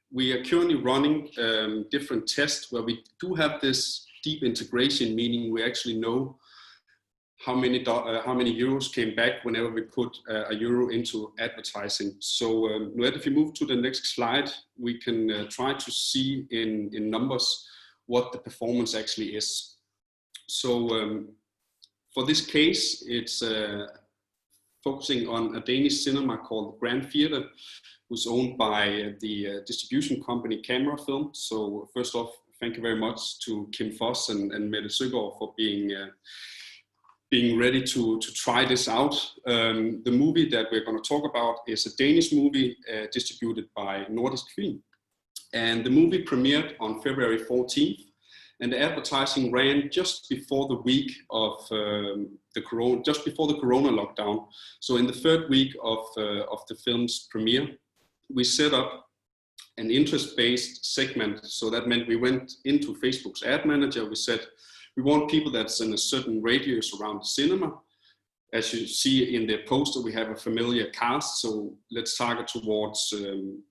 we are currently running different tests where we do have this deep integration, meaning we actually know how many euros came back whenever we put a euro into advertising. So Noette, if you move to the next slide, we can try to see in numbers what the performance actually is. So for this case, it's focusing on a Danish cinema called Grand Theater, who's owned by the distribution company Camera Film. So first off, thank you very much to Kim Foss and Mette Søgaard for being ready to try this out. The movie that we're going to talk about is a Danish movie distributed by Nordisk Film. And the movie premiered on February 14th, and the advertising ran just before the week of just before the Corona lockdown. So in the third week of the film's premiere, we set up an interest-based segment. So that meant we went into Facebook's ad manager. We said, we want people that's in a certain radius around the cinema. As you see in the poster, we have a familiar cast. So let's target towards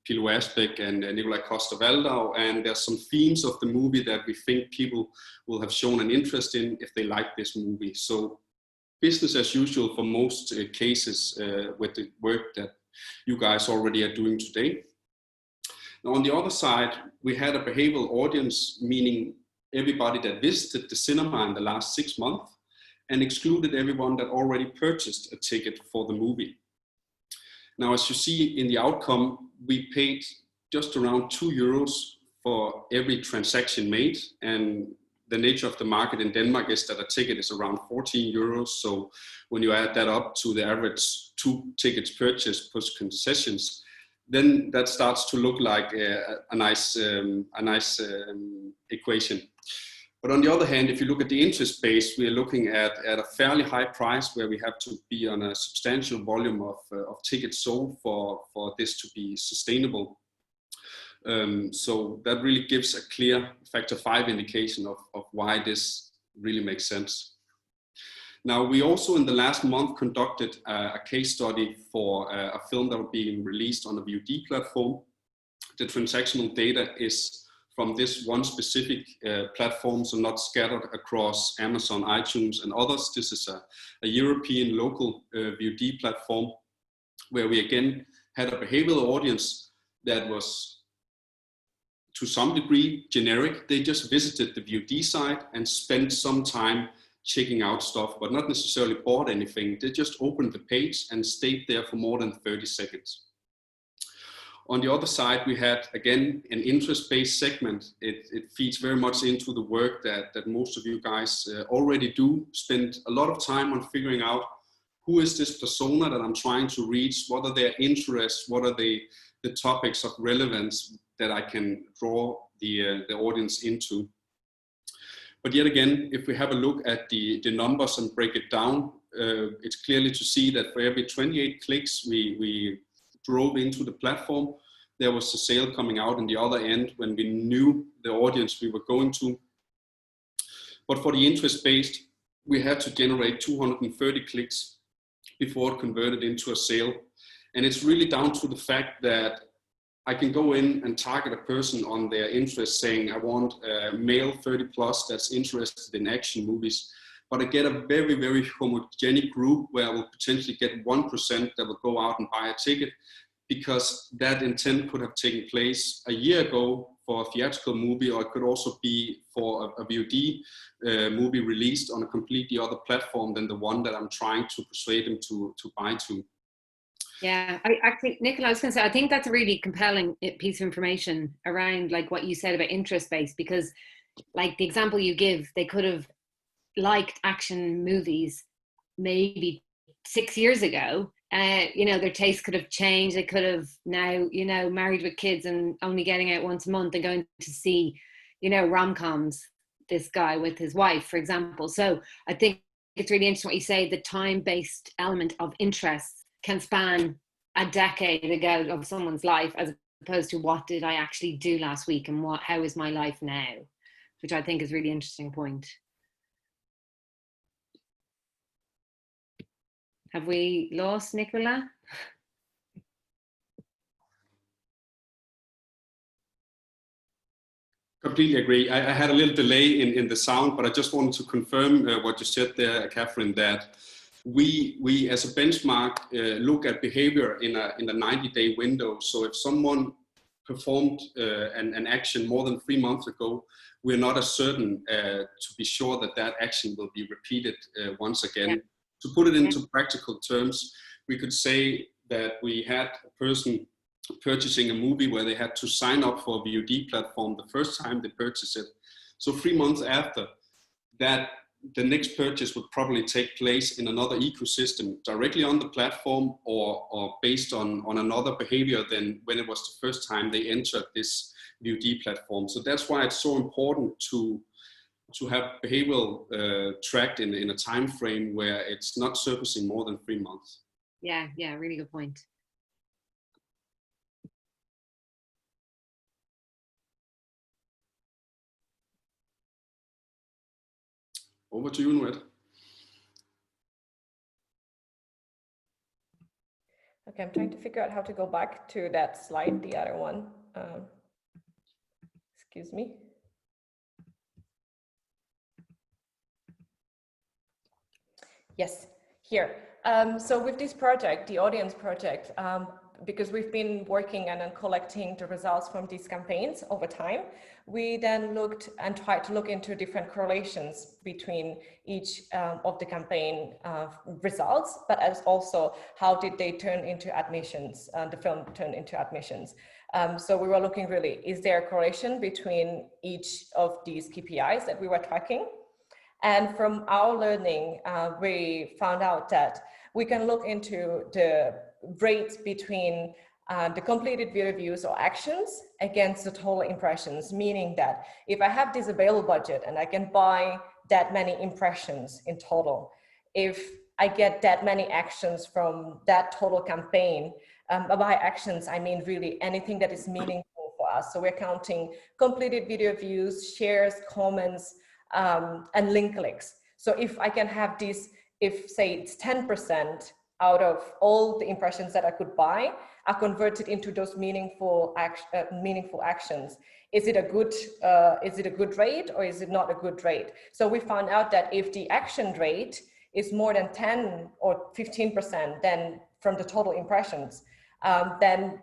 Pilo Asbæk and Nikolaj Coster-Waldau. And there's some themes of the movie that we think people will have shown an interest in if they like this movie. So business as usual for most cases with the work that you guys already are doing today. Now on the other side, we had a behavioral audience, meaning everybody that visited the cinema in the last 6 months, and excluded everyone that already purchased a ticket for the movie. Now, as you see in the outcome, we paid just around 2 euros for every transaction made, and the nature of the market in Denmark is that a ticket is around 14 euros. So when you add that up to the average 2 tickets purchased plus concessions, then that starts to look like a nice equation. But on the other hand, if you look at the interest base, we are looking at a fairly high price where we have to be on a substantial volume of tickets sold for this to be sustainable. So that really gives a clear factor 5 indication of why this really makes sense. Now, we also in the last month conducted a case study for a film that will be released on a VOD platform. The transactional data is from this one specific platform, so not scattered across Amazon, iTunes, and others. This is a European local VOD platform where we again had a behavioral audience that was to some degree generic. They just visited the VOD site and spent some time checking out stuff, but not necessarily bought anything. They just opened the page and stayed there for more than 30 seconds. On the other side, we had, again, an interest-based segment. It feeds very much into the work that most of you guys already do. Spend a lot of time on figuring out who is this persona that I'm trying to reach, what are their interests, what are the topics of relevance that I can draw the audience into. But yet again, if we have a look at the numbers and break it down, it's clearly to see that for every 28 clicks we drove into the platform, there was a sale coming out in the other end when we knew the audience we were going to. But for the interest-based, we had to generate 230 clicks before it converted into a sale. And it's really down to the fact that I can go in and target a person on their interest, saying I want a male 30 plus that's interested in action movies. But I get a very, very homogenic group where I will potentially get 1% that will go out and buy a ticket, because that intent could have taken place a year ago for a theatrical movie, or it could also be for a VOD movie released on a completely other platform than the one that I'm trying to persuade them to buy to. Yeah, I think, Nicola, I was going to say, I think that's a really compelling piece of information around like what you said about interest-based, because like the example you give, they could have liked action movies maybe 6 years ago. You know, their taste could have changed. They could have now, you know, married with kids and only getting out once a month and going to see, you know, rom-coms, this guy with his wife, for example. So I think it's really interesting what you say, the time-based element of interest can span a decade ago of someone's life, as opposed to what did I actually do last week and how is my life now, which I think is a really interesting point. Have we lost Nicola? Completely agree. I had a little delay in the sound, but I just wanted to confirm what you said there, Catherine, that we as a benchmark look at behavior in a 90-day window. So if someone performed an action more than 3 months ago, we're not as certain to be sure that that action will be repeated once again. Yeah. To put it into practical terms, we could say that we had a person purchasing a movie where they had to sign up for a VOD platform the first time they purchased it. So 3 months after that, the next purchase would probably take place in another ecosystem directly on the platform or based on another behavior than when it was the first time they entered this VOD platform. So that's why it's so important to have behavioral tracked in a time frame where it's not surfacing more than 3 months. Yeah, really good point. Over to you, Nuet. Okay, I'm trying to figure out how to go back to that slide, the other one. Excuse me. Yes, here. So with this project, the audience project, because we've been working and collecting the results from these campaigns over time, we then looked and tried to look into different correlations between each of the campaign results, but as also how did they turn into admissions, the film turned into admissions. So we were looking really, is there a correlation between each of these KPIs that we were tracking? And from our learning, we found out that we can look into the rates between the completed video views or actions against the total impressions, meaning that if I have this available budget and I can buy that many impressions in total, if I get that many actions from that total campaign, by actions, I mean really anything that is meaningful for us. So we're counting completed video views, shares, comments, and link clicks. So if I can have this, if say it's 10% out of all the impressions that I could buy, I convert it into those meaningful actions. Is it a good rate or is it not a good rate? So we found out that if the action rate is more than 10 or 15% then from the total impressions, then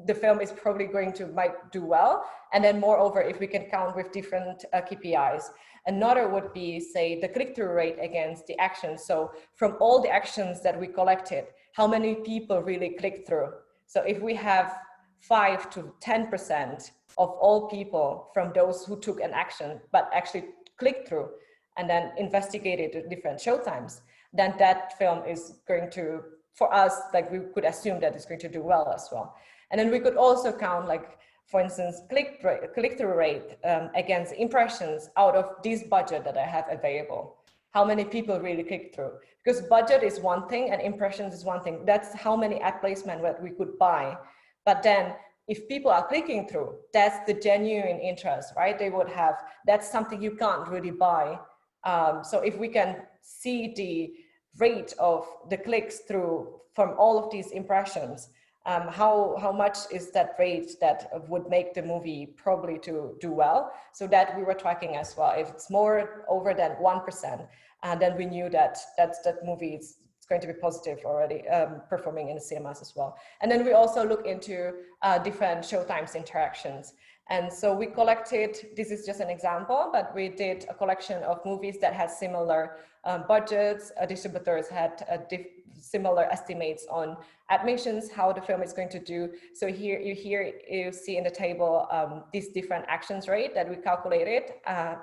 the film is probably might do well. And then moreover, if we can count with different KPIs. Another would be, say, the click-through rate against the actions. So from all the actions that we collected, how many people really click through? So if we have 5 to 10% of all people from those who took an action, but actually clicked through and then investigated the different showtimes, then that film is going to, for us, like we could assume that it's going to do well as well. And then we could also count, like, for instance, click-through rate against impressions out of this budget that I have available. How many people really click through? Because budget is one thing and impressions is one thing. That's how many ad placement that we could buy. But then if people are clicking through, that's the genuine interest, right? They would have, that's something you can't really buy. So if we can see the rate of the clicks through from all of these impressions, how much is that rate that would make the movie probably to do well? So that we were tracking as well. If it's more over than 1%, then we knew that that movie is going to be positive already, performing in the cinemas as well. And then we also look into different showtimes interactions. And so we collected, this is just an example, but we did a collection of movies that had similar budgets. Distributors had similar estimates on admissions, how the film is going to do. So here you see in the table these different actions rate that we calculated,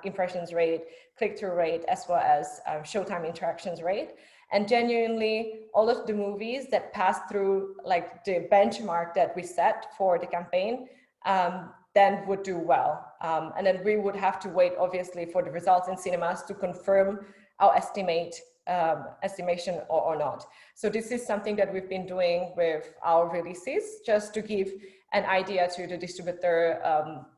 impressions rate, click-through rate, as well as showtime interactions rate. And genuinely, all of the movies that passed through like the benchmark that we set for the campaign, then would do well. And then we would have to wait, obviously, for the results in cinemas to confirm our estimation or not. So this is something that we've been doing with our releases, just to give an idea to the distributor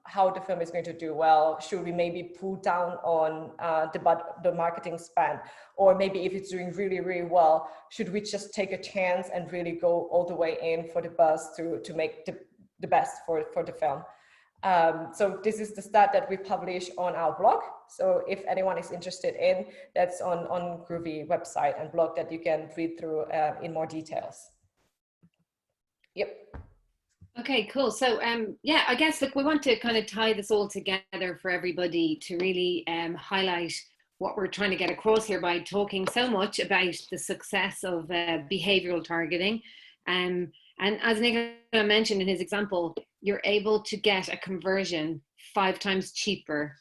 how the film is going to do well. Should we maybe pull down on the marketing spend? Or maybe if it's doing really, really well, should we just take a chance and really go all the way in for the buzz to make the best for the film? So this is the stat that we publish on our blog. So if anyone is interested in, that's on Gruvi website and blog that you can read through in more details. Yep. Okay, cool. So yeah, I guess look, we want to kind of tie this all together for everybody to really highlight what we're trying to get across here by talking so much about the success of behavioral targeting. And as Nicola mentioned in his example, you're able to get a conversion 5 times cheaper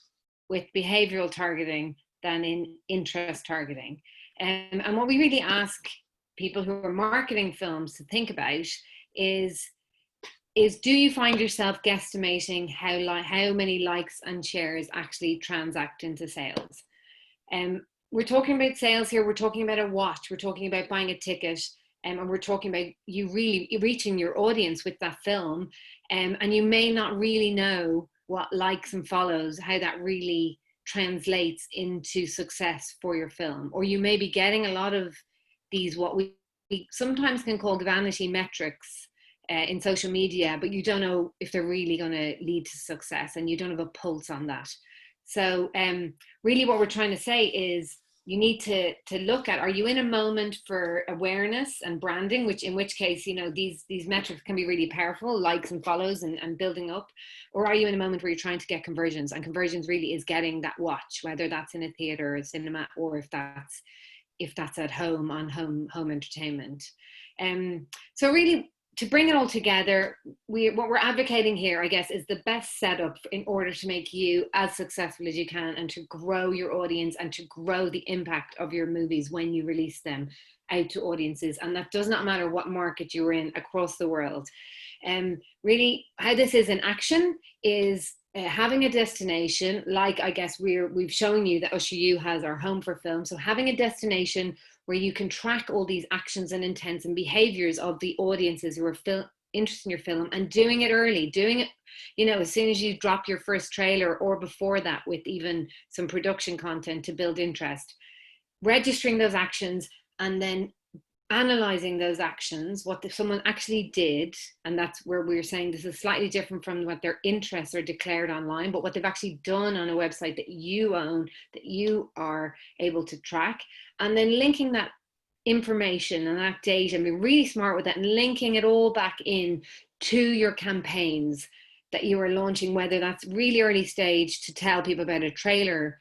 with behavioral targeting than in interest targeting. And what we really ask people who are marketing films to think about is do you find yourself guesstimating how many likes and shares actually transact into sales? We're talking about sales here, we're talking about a watch, we're talking about buying a ticket, and we're talking about you really reaching your audience with that film, and you may not really know what likes and follows, how that really translates into success for your film. Or you may be getting a lot of these, what we sometimes can call vanity metrics in social media, but you don't know if they're really going to lead to success, and you don't have a pulse on that. So really what we're trying to say is you need to look at, are you in a moment for awareness and branding, in which case, you know, these metrics can be really powerful, likes and follows and building up, or are you in a moment where you're trying to get conversions, and conversions really is getting that watch, whether that's in a theater or a cinema, or if that's at home on home entertainment. So really, to bring it all together, what we're advocating here, I guess, is the best setup in order to make you as successful as you can, and to grow your audience and to grow the impact of your movies when you release them out to audiences. And that does not matter what market you're in across the world. Really, how this is in action is having a destination, like I guess we've shown you that Usheru has our home for film. So having a destination where you can track all these actions and intents and behaviors of the audiences who are interested in your film, and doing it early, doing it, you know, as soon as you drop your first trailer, or before that with even some production content to build interest, registering those actions, and then analyzing those actions, what someone actually did. And that's where we're saying this is slightly different from what their interests are declared online, but what they've actually done on a website that you own, that you are able to track, and then linking that information and that data, and be really smart with that, and linking it all back in to your campaigns that you are launching, whether that's really early stage to tell people about a trailer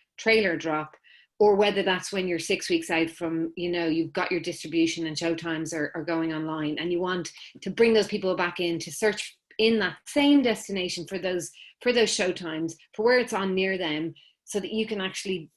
drop, or whether that's when you're 6 weeks out from, you know, you've got your distribution and showtimes are going online, and you want to bring those people back in to search in that same destination for those showtimes, for where it's on near them, so that you can actually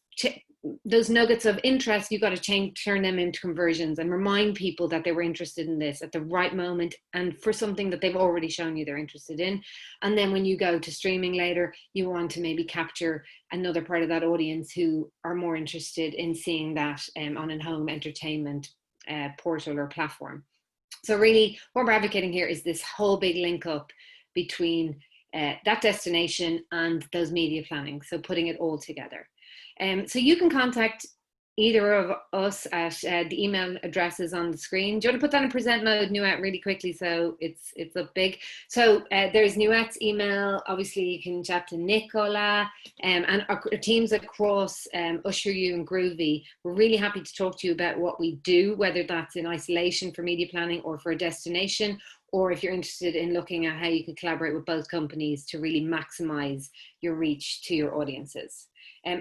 those nuggets of interest, you've got to turn them into conversions, and remind people that they were interested in this at the right moment, and for something that they've already shown you they're interested in. And then when you go to streaming later, you want to maybe capture another part of that audience who are more interested in seeing that on a home entertainment portal or platform. So really what we're advocating here is this whole big link up between that destination and those media planning. So putting it all together. So you can contact either of us at the email addresses on the screen. Do you want to put that in present mode, Nuet, really quickly, so it's up big? So there's Nuet's email. Obviously, you can chat to Nicola and our teams across Usheru and Gruvi. We're really happy to talk to you about what we do, whether that's in isolation for media planning or for a destination, or if you're interested in looking at how you can collaborate with both companies to really maximize your reach to your audiences.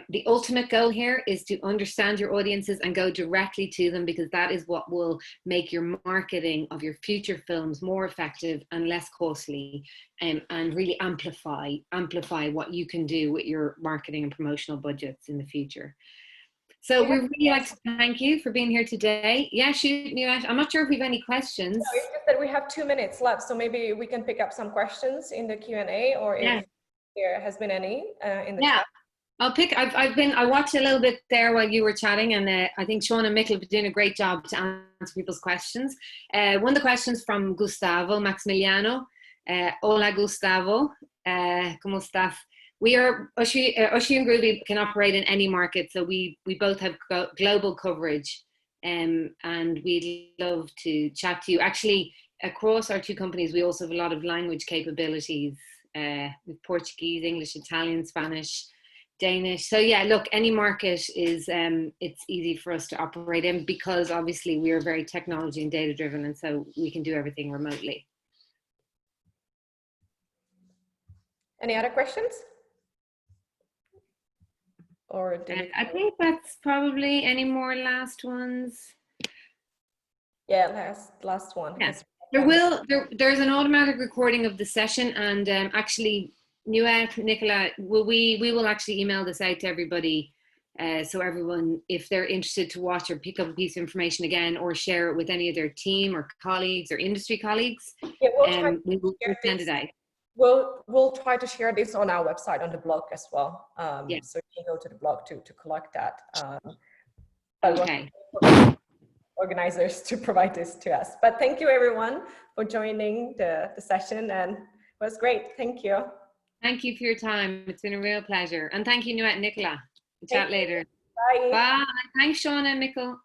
The ultimate goal here is to understand your audiences and go directly to them, because that is what will make your marketing of your future films more effective and less costly, and really amplify what you can do with your marketing and promotional budgets in the future. So we really like to thank you for being here today. Yeah, shoot, Nuet. I'm not sure if we have any questions. No, it's just that we have 2 minutes left, so maybe we can pick up some questions in the Q&A, or if there has been any in the chat. I watched a little bit there while you were chatting, and I think Sean and Mikkel have been doing a great job to answer people's questions. One of the questions from Gustavo Maximiliano. Hola Gustavo, ¿cómo estás? We are, Usheru and Gruvi can operate in any market, so we both have global coverage, and we'd love to chat to you. Actually, across our two companies, we also have a lot of language capabilities with Portuguese, English, Italian, Spanish, Danish. So yeah, look, any market is it's easy for us to operate in, because obviously we are very technology and data driven, and so we can do everything remotely. Any other questions? Or I think that's probably, any more last ones? Yeah, last one. Yeah. There's an automatic recording of the session, and actually, Nicola, we will actually email this out to everybody, so everyone, if they're interested to watch or pick up a piece of information again, or share it with any of their team or colleagues or industry colleagues, yeah, we will send it out. We'll try to share this on our website, on the blog as well. Yeah. So you can go to the blog to collect that. Okay. Organizers to provide this to us. But thank you everyone for joining the session, and it was great. Thank you. Thank you for your time. It's been a real pleasure. And thank you, Nicola. We'll chat later. Bye. Bye. Thanks, Shauna and Mikkel.